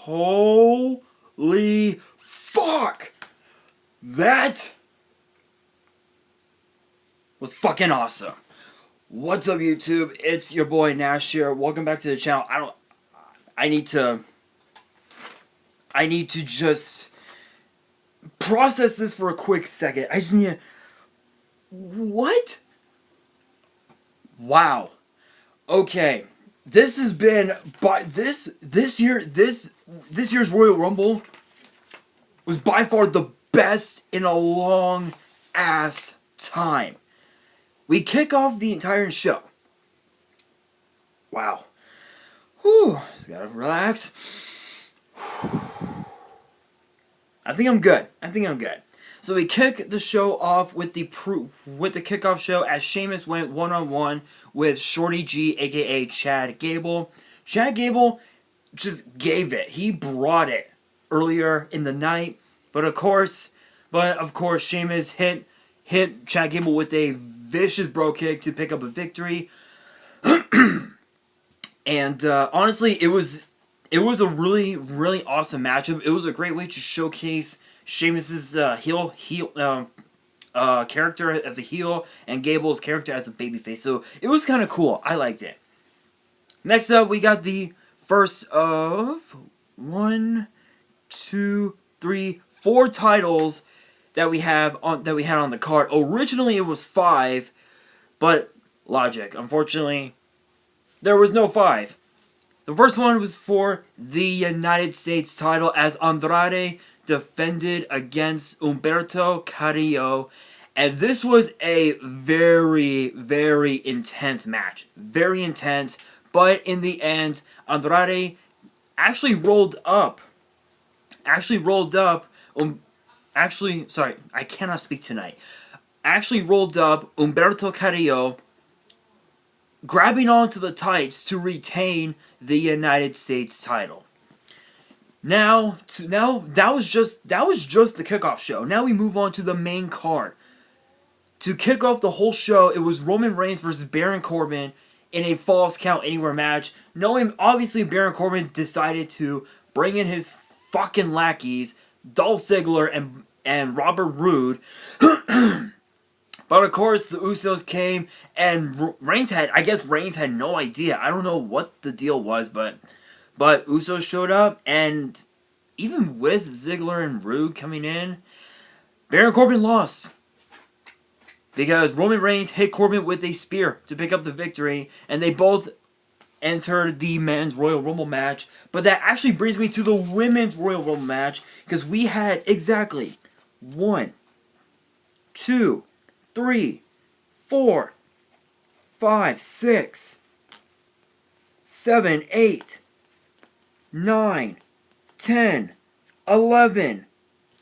Holy fuck! That was fucking awesome. What's up, YouTube? It's your boy Nash here. Welcome back to the channel. I need to just process this for a quick second. I just need to... What? Wow. Okay. This has been this year's Royal Rumble was by far the best in a long ass time. We kick off the entire show. Wow. Whew. Just gotta relax. I think I'm good. So we kick the show off with the kickoff show as Sheamus went one-on-one with Shorty G, aka Chad Gable. Chad Gable just gave it. He brought it earlier in the night, but of course, Sheamus hit Chad Gable with a vicious bro kick to pick up a victory. And honestly, it was a really awesome matchup. It was a great way to showcase Sheamus's heel character as a heel and Gable's character as a babyface. So it was kind of cool. I liked it. Next up, we got the first of 4 titles that we had on the card. Originally, it was 5, but logic. Unfortunately, there was no 5. The first one was for the United States title as Andrade defended against Humberto Carrillo, and this was a very intense match. Very intense, but in the end, Andrade actually rolled up. Sorry, I cannot speak tonight. Actually rolled up Humberto Carrillo, grabbing onto the tights to retain the United States title. Now that was just the kickoff show. Now we move on to the main card. To kick off the whole show, it was Roman Reigns versus Baron Corbin in a Falls Count Anywhere match. Knowing obviously Baron Corbin decided to bring in his fucking lackeys, Dolph Ziggler and Robert Roode. But of course, the Usos came, and Reigns had no idea. I don't know what the deal was, but Usos showed up, and even with Ziggler and Roode coming in, Baron Corbin lost. Because Roman Reigns hit Corbin with a spear to pick up the victory, and they both entered the men's Royal Rumble match. But that actually brings me to the women's Royal Rumble match, because we had exactly 1, 2, 3, 4, 5, 6, 7, 8, 9, 10, 11,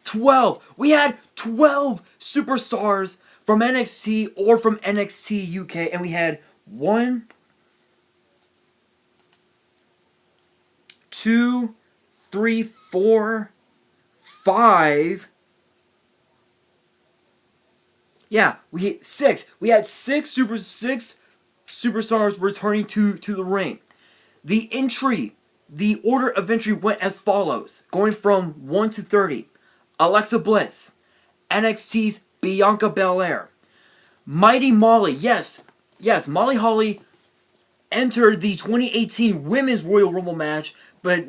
12. We had 12 superstars from NXT or from NXT UK, and we had 1, 2, 3, 4, 5. Yeah, we hit 6. We had 6 superstars returning to the ring. The order of entry went as follows, going from 1 to 30. Alexa Bliss, NXT's Bianca Belair, Mighty Molly, yes, Molly Holly entered the 2018 Women's Royal Rumble match, but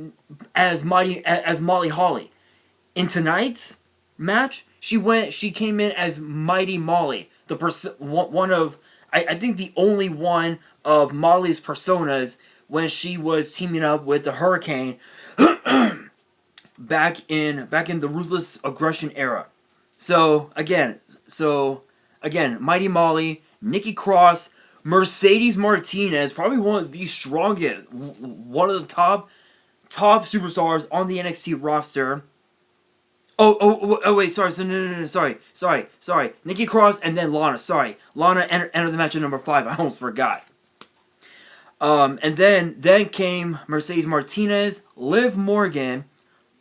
as Molly Holly. In tonight's match, she came in as Mighty Molly, I think the only one of Molly's personas when she was teaming up with the Hurricane back in the Ruthless Aggression era. So again, Mighty Molly, Nikki Cross, Mercedes Martinez, probably one of the strongest, one of the top superstars on the NXT roster. Oh wait, sorry, no, sorry. Nikki Cross and then Lana, sorry. Lana entered the match at number 5, I almost forgot. And then came Mercedes Martinez, Liv Morgan,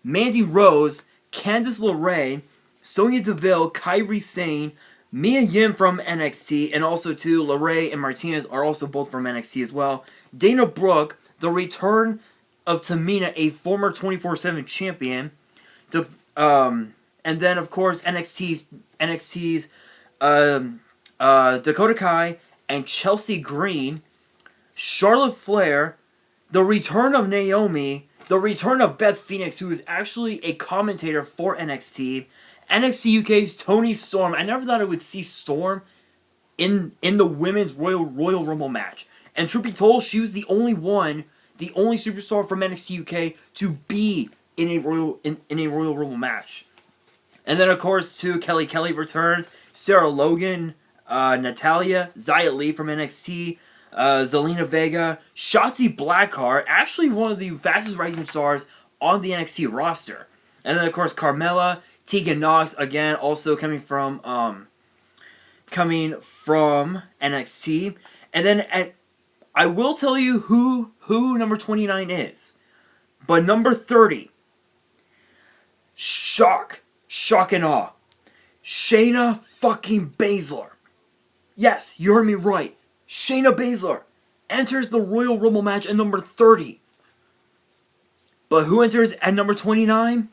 Mandy Rose, Candice LeRae, Sonya Deville, Kairi Sane, Mia Yim from NXT, and also too, LeRae and Martinez are also both from NXT as well. Dana Brooke, the return of Tamina, a former 24/7 champion. And then of course NXT's Dakota Kai and Chelsea Green, Charlotte Flair, the return of Naomi, the return of Beth Phoenix, who is actually a commentator for NXT UK UK's Toni Storm. I never thought I would see Storm in the women's Royal Rumble match. And truth be told, she was the only superstar from NXT UK to be in a Royal Rumble match. And then of course too, Kelly returns, Sarah Logan, Natalia, Xia Li from NXT, Zelina Vega, Shotzi Blackheart, actually one of the fastest rising stars on the NXT roster. And then of course Carmella, Tegan Nox, again also coming from NXT. And then I will tell you who number 29 is. But number 30, shock and awe, Shayna fucking Baszler. Yes, you heard me right. Shayna Baszler enters the Royal Rumble match at number 30. But who enters at number 29?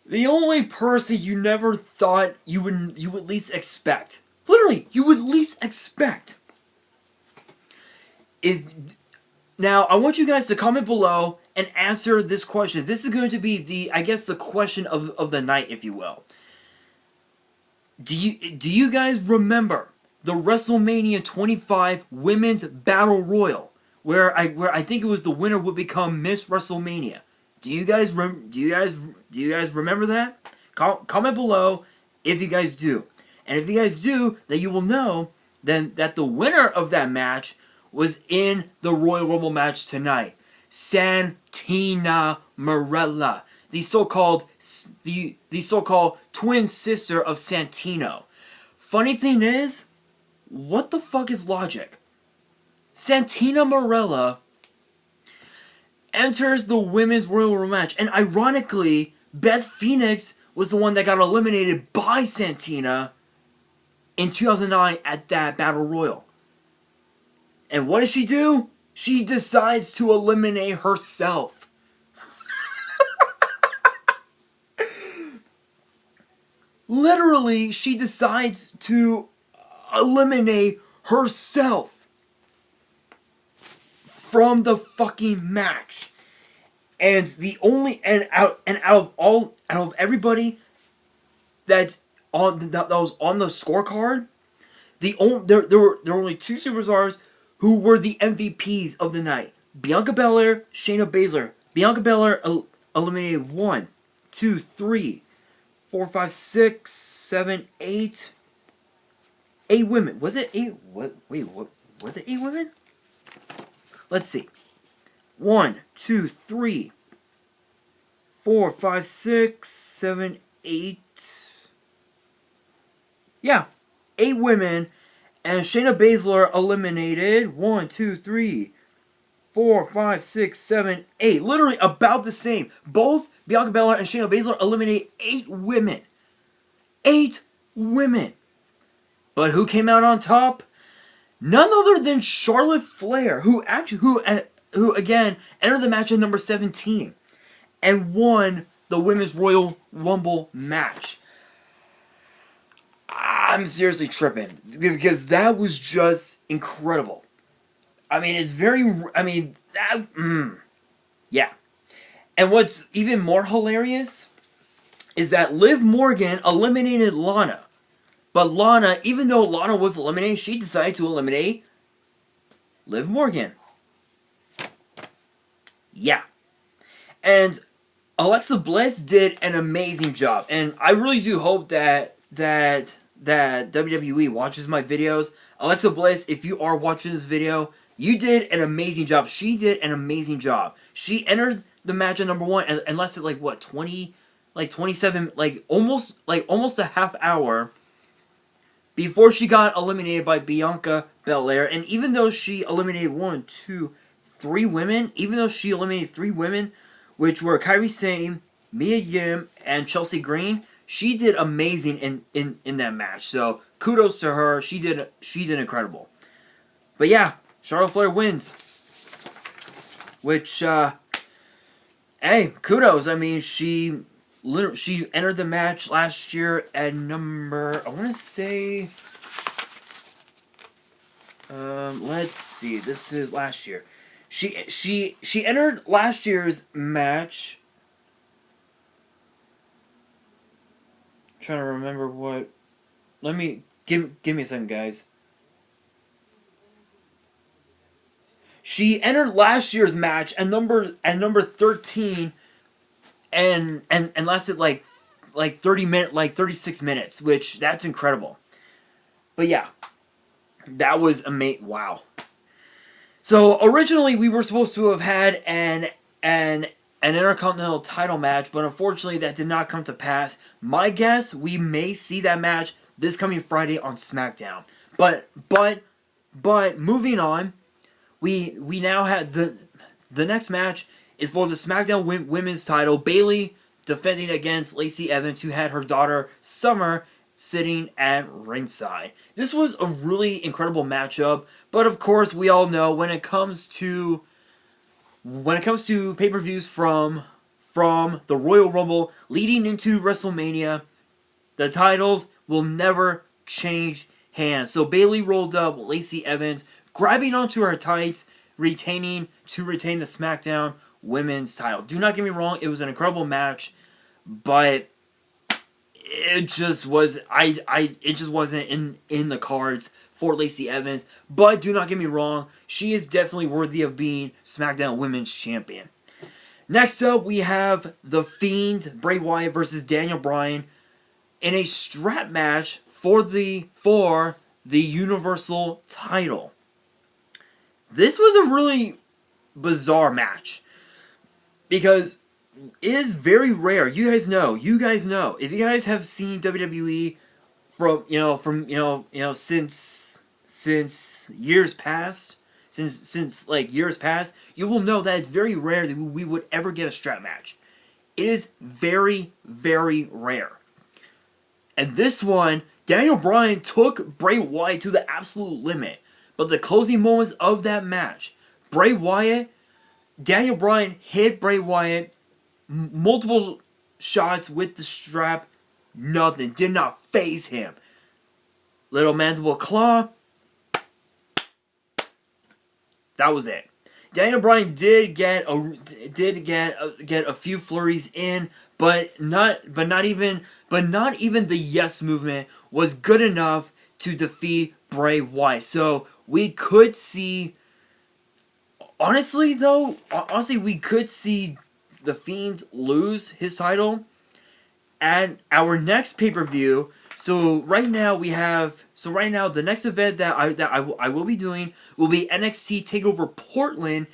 The only person you never thought you would least expect. Literally, you would least expect. Now, I want you guys to comment below and answer this question. This is going to be the question of the night, if you will. Do you guys remember the WrestleMania 25 Women's Battle Royal, where I think it was the winner would become Miss WrestleMania? Do you guys remember that? Comment below if you guys do. And if you guys do, then you will know then that the winner of that match was in the Royal Rumble match tonight. Santina Marella, the so-called twin sister of Santino. Funny thing is, what the fuck is logic? Santina Marella enters the women's Royal Rumble match, and ironically, Beth Phoenix was the one that got eliminated by Santina in 2009 at that Battle Royal. And what does she do? She decides to eliminate herself. Literally, she decides to eliminate herself from the fucking match. And out of everybody that was on the scorecard, there were only two superstars who were the MVPs of the night. Bianca Belair, Shayna Baszler. Bianca Belair eliminated 1, 2, 3, 4, 5, 6, 7, 8 women. Was it 8? What? Wait, what? Was it 8 women? Let's see. 1, 2, 3, 4, 5, 6, 7, 8. Yeah, 8 women. And Shayna Baszler eliminated 1, 2, 3, 4, 5, 6, 7, 8. Literally about the same. Both Bianca Belair and Shayna Baszler eliminated 8 women. 8 women. But who came out on top? None other than Charlotte Flair, who again entered the match at number 17 and won the Women's Royal Rumble match. I'm seriously tripping because that was just incredible. I mean, yeah. And what's even more hilarious is that Liv Morgan eliminated Lana. But Lana, even though Lana was eliminated, she decided to eliminate Liv Morgan. Yeah. And Alexa Bliss did an amazing job. And I really do hope that WWE watches my videos. Alexa Bliss, if you are watching this video, you did an amazing job. She did an amazing job. She entered the match at number 1 and lasted almost a half hour before she got eliminated by Bianca Belair. And even though she eliminated 3 women, which were Kairi Sane, Mia Yim, and Chelsea Green, she did amazing in that match. So kudos to her. She did incredible. But yeah, Charlotte Flair wins. which, hey, kudos. I mean, she entered the match last year at number, I want to say, let's see, this is last year. She entered last year's match. I'm trying to remember what. Let me give me a second, guys. She entered last year's match at number 13, and lasted like 36 minutes, which that's incredible. But yeah, that was amazing. Wow. So originally we were supposed to have had an Intercontinental title match, but unfortunately that did not come to pass. My guess, we may see that match this coming Friday on SmackDown. But moving on, we now had the next match is for the SmackDown Women's title. Bayley defending against Lacey Evans, who had her daughter Summer sitting at ringside. This was a really incredible matchup, but of course we all know when it comes to pay-per-views from the Royal Rumble leading into WrestleMania, the titles will never change hands. So Bayley rolled up Lacey Evans, grabbing onto her tights, retain the SmackDown Women's title. Do not get me wrong, it was an incredible match, but it just was it just wasn't in the cards for Lacey Evans. But do not get me wrong, she is definitely worthy of being SmackDown Women's Champion. Next up, we have The Fiend, Bray Wyatt versus Daniel Bryan in a strap match for the Universal title. This was a really bizarre match because it is very rare. You guys know. If you guys have seen WWE since years past, you will know that it's very rare that we would ever get a strap match. It is very, very rare. And this one, Daniel Bryan took Bray Wyatt to the absolute limit. But the closing moments of that match, Daniel Bryan hit Bray Wyatt multiple shots with the strap. Nothing. Did not faze him. Little mandible claw. That was it. Daniel Bryan did get a few flurries in, but not even the yes movement was good enough to defeat Bray Wyatt. So we could see, honestly, we could see The Fiend lose his title at our next pay-per-view. So right now the next event that I will be doing will be NXT TakeOver Portland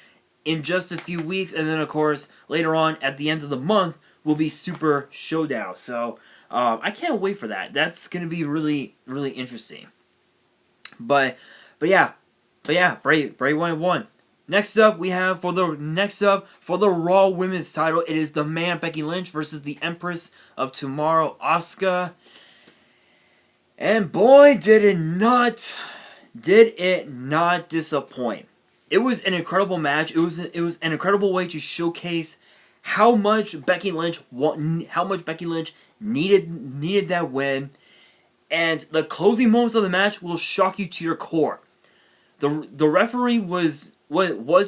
in just a few weeks, and then of course later on at the end of the month will be Super Showdown. So I can't wait for that. That's gonna be really, really interesting. But yeah, Bray Wyatt won. Next up, we have for the Raw Women's title, it is the man Becky Lynch versus the Empress of Tomorrow, Asuka. And boy, did it not disappoint. It was an incredible match. It was an incredible way to showcase how much Becky Lynch needed that win. And the closing moments of the match will shock you to your core. The referee was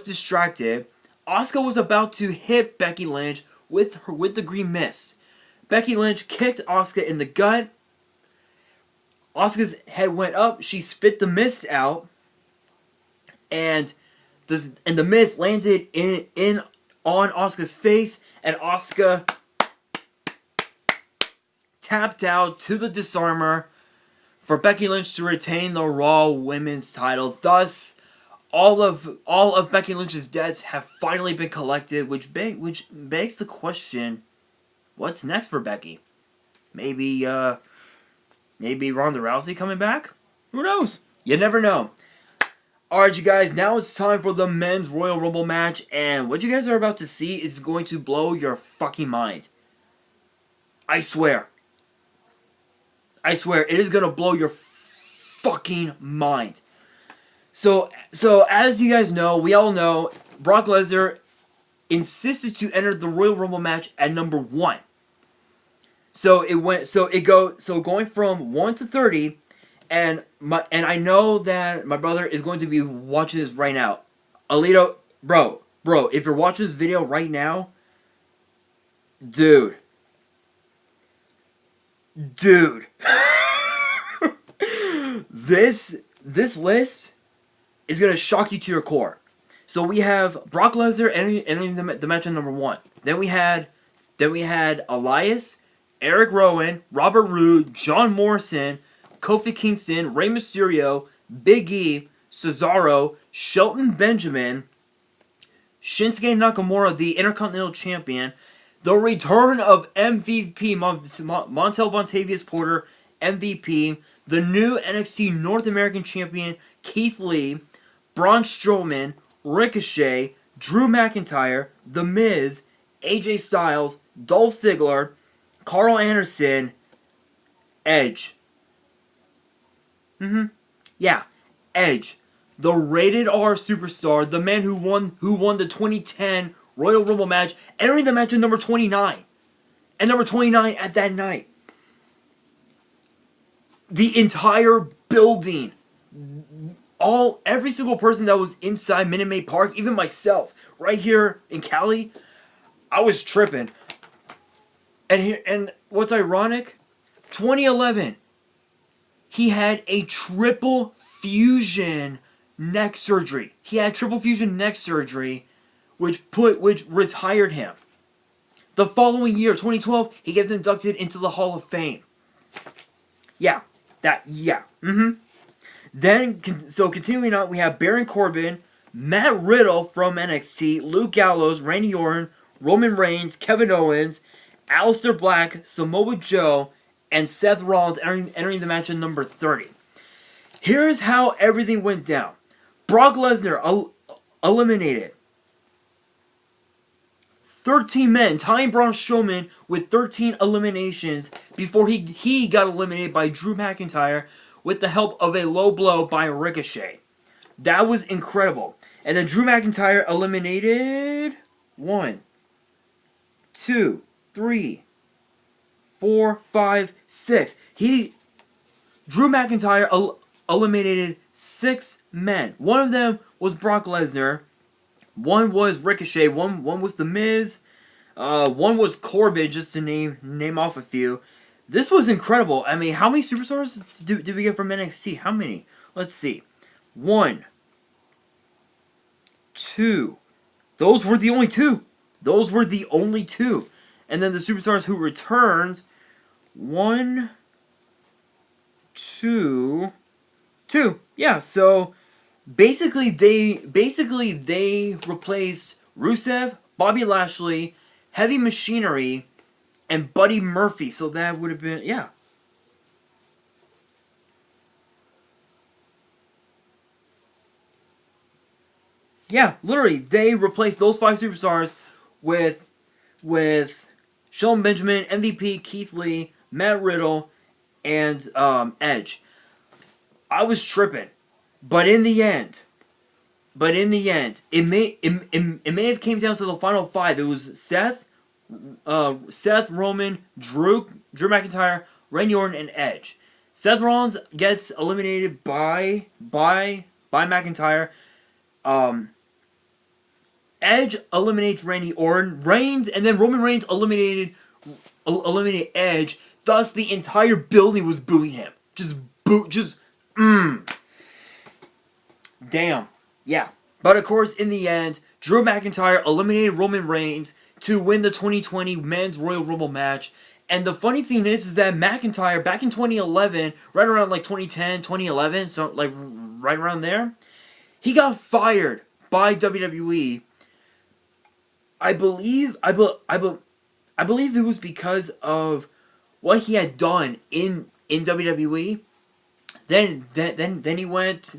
distracted. Asuka was about to hit Becky Lynch with the green mist. Becky Lynch kicked Asuka in the gut. Asuka's head went up. She spit the mist out, and the mist landed on Asuka's face, and Asuka tapped out to the disarmer for Becky Lynch to retain the Raw Women's title. Thus, all of Becky Lynch's debts have finally been collected, which begs the question: what's next for Becky? Maybe Ronda Rousey coming back? Who knows? You never know. Alright, you guys, now it's time for the men's Royal Rumble match, and what you guys are about to see is going to blow your fucking mind. I swear. It is going to blow your fucking mind. So as you guys know, we all know, Brock Lesnar insisted to enter the Royal Rumble match at number 1. So going from 1 to 30, and I know that my brother is going to be watching this right now. Alito, bro, if you're watching this video right now, dude, this list is gonna shock you to your core. So we have Brock Lesnar entering the match on number 1. Then we had Elias, Eric Rowan, Robert Roode, John Morrison, Kofi Kingston, Rey Mysterio, Big E, Cesaro, Shelton Benjamin, Shinsuke Nakamura, the Intercontinental Champion, the return of MVP Montel Vontavious Porter, MVP, the new NXT North American Champion Kieth Lee, Braun Strowman, Ricochet, Drew McIntyre, The Miz, AJ Styles, Dolph Ziggler, Carl Anderson, Edge. Yeah, Edge, the rated R superstar, the man who won the 2010 Royal Rumble match, entering the match at number 29, and number 29 at that night. The entire building, every single person that was inside Minute Maid Park, even myself, right here in Cali, I was tripping. And what's ironic, 2011, he had a triple fusion neck surgery. Which retired him. The following year, 2012, he gets inducted into the Hall of Fame. Then, continuing on, we have Baron Corbin, Matt Riddle from NXT, Luke Gallows, Randy Orton, Roman Reigns, Kevin Owens, Aleister Black, Samoa Joe, and Seth Rollins entering the match at number 30. Here's how everything went down. Brock Lesnar eliminated 13 men, tying Braun Strowman with 13 eliminations before he got eliminated by Drew McIntyre with the help of a low blow by Ricochet. That was incredible. And then Drew McIntyre eliminated 1, 2, 3, 4, 5, 6. Drew McIntyre eliminated 6 men. One of them was Brock Lesnar. One was Ricochet. One was The Miz. One was Corbin, just to name off a few. This was incredible. I mean, how many superstars did we get from NXT? How many? Let's see. 1, 2. Those were the only 2. And then the superstars who returned, 1, 2. Yeah, so basically they replaced Rusev, Bobby Lashley, Heavy Machinery, and Buddy Murphy. So that would have been, yeah. Yeah, literally, they replaced those 5 superstars with Shelton Benjamin, MVP, Kieth Lee, Matt Riddle, and Edge. I was tripping, but in the end, it may have came down to the final 5. It was Seth, Roman, Drew McIntyre, Randy Orton, and Edge. Seth Rollins gets eliminated by McIntyre. Edge eliminates Randy Orton, and then Roman Reigns eliminated Edge. Thus, the entire building was booing him. Damn. Yeah. But of course, in the end, Drew McIntyre eliminated Roman Reigns to win the 2020 Men's Royal Rumble match. And the funny thing is that McIntyre, back in 2011, right around like 2010, 2011, so like right around there, he got fired by WWE. I believe it was because of what he had done in WWE. Then he went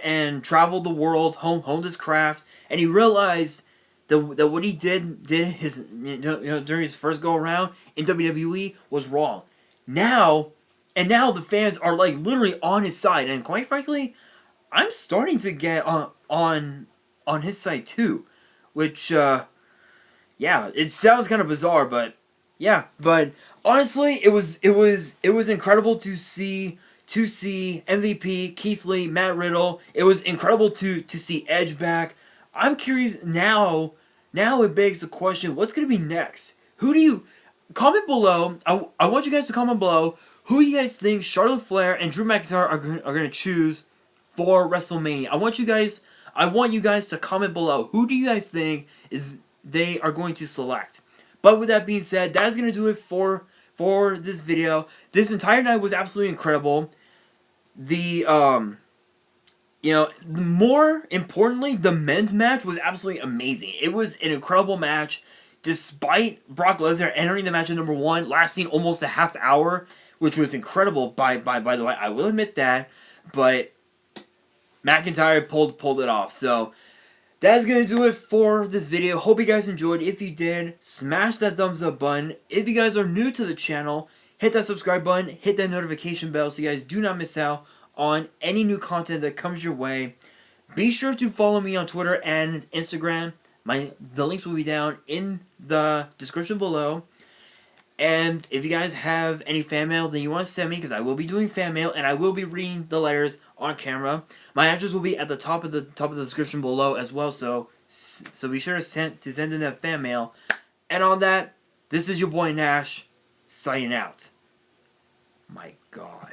and traveled the world, honed his craft, and he realized that what he did his during his first go around in WWE was wrong. Now the fans are like literally on his side, and quite frankly, I'm starting to get on his side too, which yeah, it sounds kind of bizarre, but yeah, but honestly, it was incredible to see MVP, Kieth Lee, Matt Riddle. It was incredible to see Edge back. I'm curious now. Now it begs the question: what's gonna be next? Who do you comment below? I want you guys to comment below who you guys think Charlotte Flair and Drew McIntyre are gonna choose for WrestleMania. I want you guys to comment below. Who do you guys think is they are going to select? But with that being said, that's gonna do it for this video. This entire night was absolutely incredible. The more importantly, the men's match was absolutely amazing. It was an incredible match, despite Brock Lesnar entering the match at number 1, lasting almost a half hour, which was incredible. By the way, I will admit that, but McIntyre pulled it off. So that's gonna do it for this video. Hope you guys enjoyed. If you did, smash that thumbs up button. If you guys are new to the channel, hit that subscribe button, hit that notification bell so you guys do not miss out on any new content that comes your way. Be sure to follow me on Twitter and Instagram. The links will be down in the description below. And if you guys have any fan mail that you want to send me, because I will be doing fan mail and I will be reading the letters on camera, my address will be at the top of the description below as well. So be sure to send in that fan mail. And on that, this is your boy Nash signing out. My God.